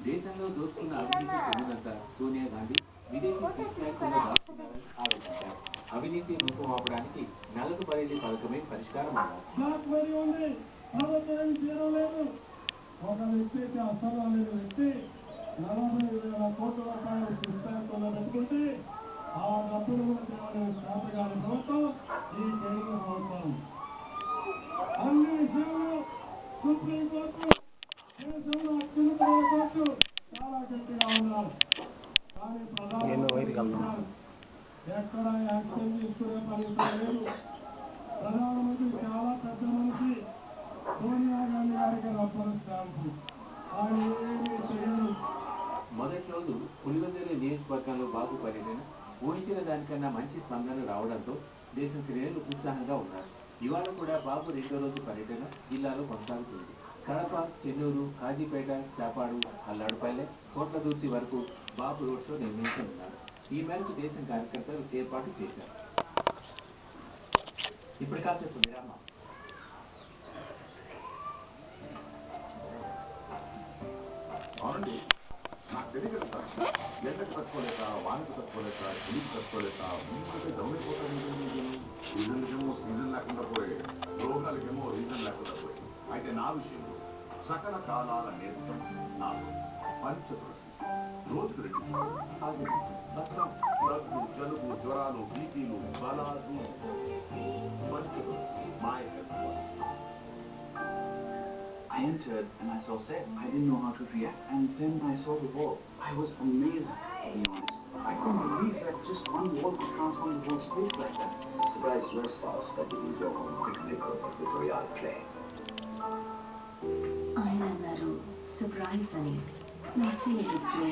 దేశంలో దోచుకున్న అవినీతి సొమ్మునంతా సోనియా గాంధీ విదేశీ తీసుకెళ్లకుండా దాచుకున్నారని ఆరోపించారు. అవినీతి రూపుమాపడానికి నగదు బదిలీ పథకమే పరిష్కారం అన్నారు. ఒక వ్యక్తికి అసలు అనేది వ్యక్తి 40,000 కోట్ల రూపాయలు పుస్తకంలో పెట్టుకుంటే ఆ డబ్బులు కూడా తేవాలని శాతగాని ప్రభుత్వం ఈ కేంద్ర ప్రభుత్వం. అన్ని విషయాల్లో సుప్రీంకోర్టు దేశంలో అత్యున్నత కోర్టు చాలా గట్టిగా ఉన్నారు. కానీ ప్రధానమంత్రి ఎక్కడ యాక్షన్ తీసుకునే పరిస్థితి లేదు. ప్రధానమంత్రి చాలా పెద్ద మనిషి సోనియా గాంధీ గారికి రబ్బరు స్టాంపు. ఆయన ఏమీ చేయరు. మొదటి రోజు పులివెందుల నియోజకవర్గంలో బాబు పర్యటన ఊహించిన దానికన్నా మంచి స్పందన రావడంతో దేశం శ్రేణులు ఉత్సాహంగా ఉన్నారు. ఇవాళ కూడా బాబు రెండో రోజు పర్యటన జిల్లాలో కొనసాగుతుంది. కడప, చెన్నూరు, కాజీపేట, చాపాడు, అల్లాడుపల్లె, కోట్లదుర్తి వరకు బాబు రోడ్ షో నిర్వహించనున్నారు. ఈ మేరకు దేశం కార్యకర్తలు ఏర్పాటు చేశారు. ఇప్పుడు కాసేపు విరామం. అవునండి, నాకు తెలియదు సార్. ఎండకు తట్టుకోలేక, వానకు తట్టుకోలేక, చలికి తట్టుకోలేక ముందు డౌన్ అయిపోతాను. సీజన్లకేమో సీజన్ లేకుండా పోయే, రోగాలకేమో రీజన్ లేకుండా పోయే. అయితే నా విషయంలో సకల కాలాల నేస్తం నాకు పంచతులసి. రోజుకు 2 దగ్గు, జలుబు, జ్వరాలు, బీపీలు, బలాలు. Panchatulasi my health. I entered and I saw Seth. I didn't know how to react, and then I saw the wall. I was amazed, to be honest. I couldn't believe that just one wall could transform the whole space like that. Surprised most of us that we go home quickly could with real play. ఆయన అన్నారు surprise అని. నా favourite place